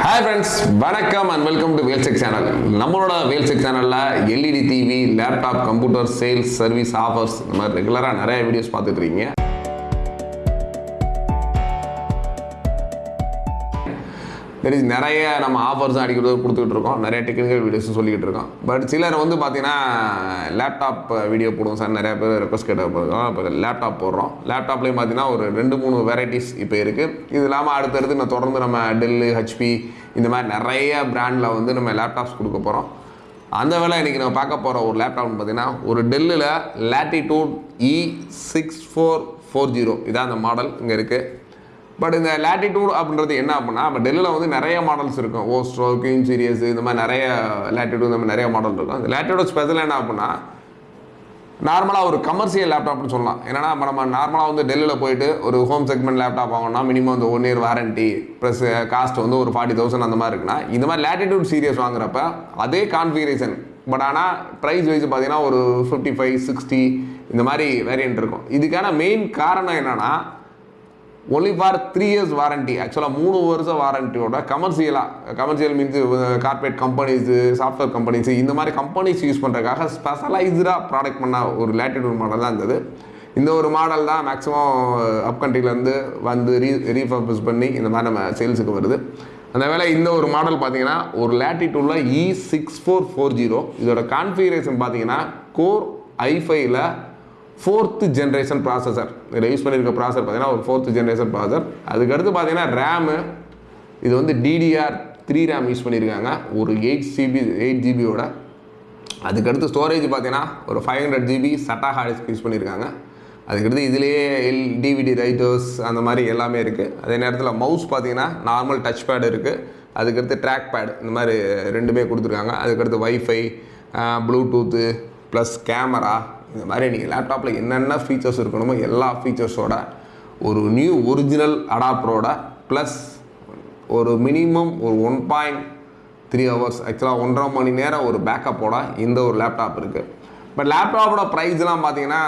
Hi friends, வணக்கம் and welcome to Wheelcheck channel. நம்மளோட Wheelcheck channelல LED TV, laptop, computer sales, service offers இந்த மாதிரி ரெகுலராக நிறைய வீடியோஸ் பார்த்துட்டு இருக்கீங்க. நிறைய நம்ம ஆஃபர்ஸ் அடிக்கிறது கொடுத்துக்கிட்டு இருக்கோம், நிறைய டெக்னிக்கல் வீடியோஸும் சொல்லிக்கிட்டு இருக்கோம். பட் சிலர் வந்து பார்த்தீங்கன்னா லேப்டாப் வீடியோ போடுவோம் சார், நிறைய பேர் ரெக்வஸ்ட் கேட்ட போகிறோம். இப்போ லேப்டாப் போடுறோம். லேப்டாப்லேயும் பார்த்தீங்கன்னா ஒரு 2-3 வெரைட்டிஸ் இப்போ இருக்குது. இது இல்லாமல் அடுத்தடுத்து நான் தொடர்ந்து நம்ம டெல்லு, ஹெச்பி இந்த மாதிரி நிறைய பிராண்டில் வந்து நம்ம லேப்டாப்ஸ் கொடுக்க போகிறோம். அந்த வேலை இன்றைக்கி நம்ம பார்க்க போகிற ஒரு லேப்டாப்னு பார்த்தீங்கன்னா ஒரு டெல்லில் லேட்டிடியூட் E6440 இதான் அந்த மாடல் இங்கே இருக்குது. பட் இந்த லேட்டிடியூட் அப்படின்றது என்ன அப்படின்னா, நம்ம டெல்லியில் வந்து நிறைய மாடல்ஸ் இருக்கும். ஓஸ்ட்ரோ, குயின் சீரியஸ் இந்த மாதிரி நிறைய லேட்டிடியூட் இந்த மாதிரி நிறைய மாடல் இருக்கும். அந்த லேட்டிடியூட் ஸ்பெஷல் என்ன அப்படின்னா, நார்மலாக ஒரு கமர்ஷியல் லேப்டாப்னு சொல்லலாம். ஏன்னா நம்ம நார்மலாக வந்து டெல்லியில் போயிட்டு ஒரு ஹோம் செக்மெண்ட் லேப்டாப் வாங்கினா மினிமம் வந்து 1 இயர் வாரண்ட்டி ப்ளஸ் காஸ்ட் வந்து ஒரு 40,000 அந்த மாதிரி இருக்குன்னா, இந்த மாதிரி லேட்டிடியூட் சீரியஸ் வாங்குறப்ப அதே கான்ஃபிகரேஷன் பட் ஆனால் ப்ரைஸ் வைஸ் பார்த்தீங்கன்னா ஒரு 55, 60 இந்த மாதிரி வேரியன்ட் இருக்கும். இதுக்கான மெயின் காரணம் என்னென்னா, ஒன்லி ஃபார் 3 இயர்ஸ் வாரண்ட்டி. ஆக்சுவலாக 3 வருஷம் வாரண்ட்டியோட commercial means corporate companies, software companies இந்த மாதிரி கம்பெனிஸ் யூஸ் பண்ணுறதுக்காக ஸ்பெஷலைஸ்டாக ப்ராடக்ட் பண்ண ஒரு லேட்டிடியூட் மாடல் தான் இருந்தது. இந்த ஒரு மாடல் தான் மேக்ஸிமம் அப் கண்ட்ரிலேருந்து வந்து ரீஃபர்பிஷ் பண்ணி இந்த மாதிரி நம்ம சேல்ஸுக்கு வருது. அந்த வேலை இந்த ஒரு மாடல் பார்த்தீங்கன்னா ஒரு லேட்டிடியூடில் E6440. இதோட கான்ஃபிகரேஷன் பார்த்தீங்கன்னா கோர் i5ல 4th ஜென்ரேஷன் ப்ராசஸர். இதில் யூஸ் பண்ணியிருக்க ப்ராசஸர் பார்த்தீங்கன்னா ஒரு 4th ஜென்ரேஷன் ப்ராசஸர். அதுக்கடுத்து பார்த்தீங்கன்னா ரேமு இது வந்து DDR3 ரேம் யூஸ் பண்ணியிருக்காங்க ஒரு 8GB. அதுக்கடுத்து ஸ்டோரேஜ் பார்த்தீங்கன்னா ஒரு 500 GB SATA hard disk use பண்ணியிருக்காங்க. அதுக்கடுத்து இதிலேயே DVD ரைட்டர்ஸ் அந்த மாதிரி எல்லாமே இருக்குது. அதே நேரத்தில் மவுஸ் பார்த்தீங்கன்னா நார்மல் டச் பேட் இருக்குது. அதுக்கடுத்து ட்ராக் பேட் இந்த மாதிரி ரெண்டுமே கொடுத்துருக்காங்க. அதுக்கடுத்து வைஃபை, ப்ளூடூத்து ப்ளஸ் கேமரா இந்த மாதிரி நீங்கள் லேப்டாப்பில் என்னென்ன ஃபீச்சர்ஸ் இருக்கணுமோ எல்லா ஃபீச்சர்ஸோட ஒரு நியூ ஒரிஜினல் அடாப்டரோட ப்ளஸ் ஒரு மினிமம் ஒரு 1.3 ஹவர்ஸ் ஆக்சுவலாக 1.5 மணி நேரம் ஒரு பேக்கப்போட இந்த ஒரு லேப்டாப் இருக்குது. பட் லேப்டாப்போட ப்ரைஸ்லாம் பார்த்தீங்கன்னா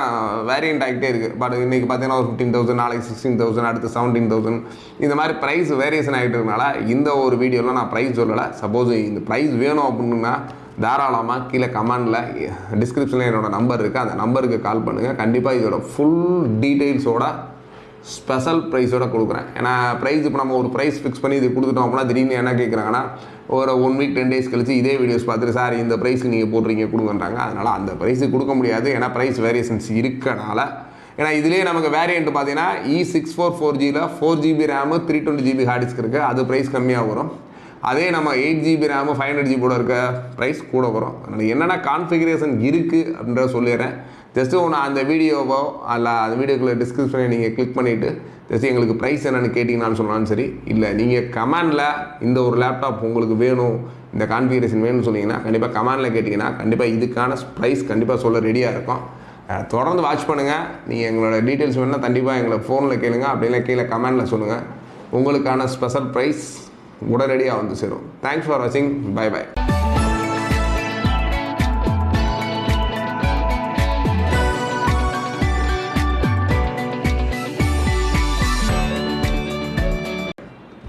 வேரியண்ட் ஆகிட்டே இருக்குது. பட் இன்றைக்கி பார்த்தீங்கன்னா ஒரு 15,000, நாளைக்கு 16,000, அடுத்து 17,000 இந்த மாதிரி ப்ரைஸ் வேரியேஷன் ஆகிட்டு இருக்கனால இந்த ஒரு வீடியோவில் நான் ப்ரைஸ் சொல்லலை. சப்போஸ் இந்த ப்ரைஸ் வேணும் அப்படின்னா தாராளமாக கீழே கமெண்டில் டிஸ்கிரிப்ஷனில் என்னோடய நம்பர் இருக்குது, அந்த நம்பருக்கு கால் பண்ணுங்கள். கண்டிப்பாக இதோட ஃபுல் டீட்டெயில்ஸோட ஸ்பெஷல் ப்ரைஸோடு கொடுக்குறேன். ஏன்னா ப்ரைஸ் இப்போ நம்ம ஒரு ப்ரைஸ் ஃபிக்ஸ் பண்ணி இது கொடுத்துட்டோம் அப்படின்னா திடீர்னு என்ன கேட்குறாங்கன்னா ஒரு 1 வீக் 10 டேஸ் கழிச்சு இதே வீடியோஸ் பார்த்துட்டு சார் இந்த ப்ரைஸ்க்கு நீங்கள் போடுறீங்க கொடுங்கன்றாங்க. அதனால் அந்த ப்ரைஸுக்கு கொடுக்க முடியாது. ஏன்னா ப்ரைஸ் வேரியேஷன்ஸ் இருக்கனால. ஏன்னா இதுலேயே நமக்கு வேரியண்ட் பார்த்தீங்கன்னா E6440ல் 4GB RAM 320GB hard disk இருக்குது. அது ப்ரைஸ் கம்மியாக வரும். அதே நம்ம 8GB ரேமு 500GB இருக்க ப்ரைஸ் கூட வரும். அதனால் என்னென்ன கான்ஃபிகரேஷன் இருக்குது அப்படின்றத சொல்லிடுறேன். ஜஸ்ட்டு ஒன்று அந்த வீடியோவோ அல்ல அந்த வீடியோக்குள்ளே டிஸ்கிரிப்ஷனை நீங்கள் கிளிக் பண்ணிவிட்டு ஜஸ்ட்டு எங்களுக்கு ப்ரைஸ் என்னென்னு கேட்டிங்கனாலும் சொல்லலாம்னு சரி, இல்லை நீங்கள் கமெண்டில் இந்த ஒரு லேப்டாப் உங்களுக்கு வேணும், இந்த கான்ஃபிகரேஷன் வேணும்னு சொன்னீங்கன்னா கண்டிப்பாக கமெண்டில் கேட்டிங்கன்னா கண்டிப்பாக இதுக்கான ப்ரைஸ் கண்டிப்பாக சொல்ல ரெடியாக இருக்கும். தொடர்ந்து வாட்ச் பண்ணுங்கள். நீங்கள் எங்களோட டீட்டெயில்ஸ் வேணுன்னா கண்டிப்பாக எங்களை ஃபோனில் கேளுங்க, அப்படின்னா கீழே கமெண்டில் சொல்லுங்கள். உங்களுக்கான ஸ்பெஷல் ப்ரைஸ் உடனடியாக வந்து சேரும். தேங்க்ஸ் ஃபார் வாட்சிங். Bye by.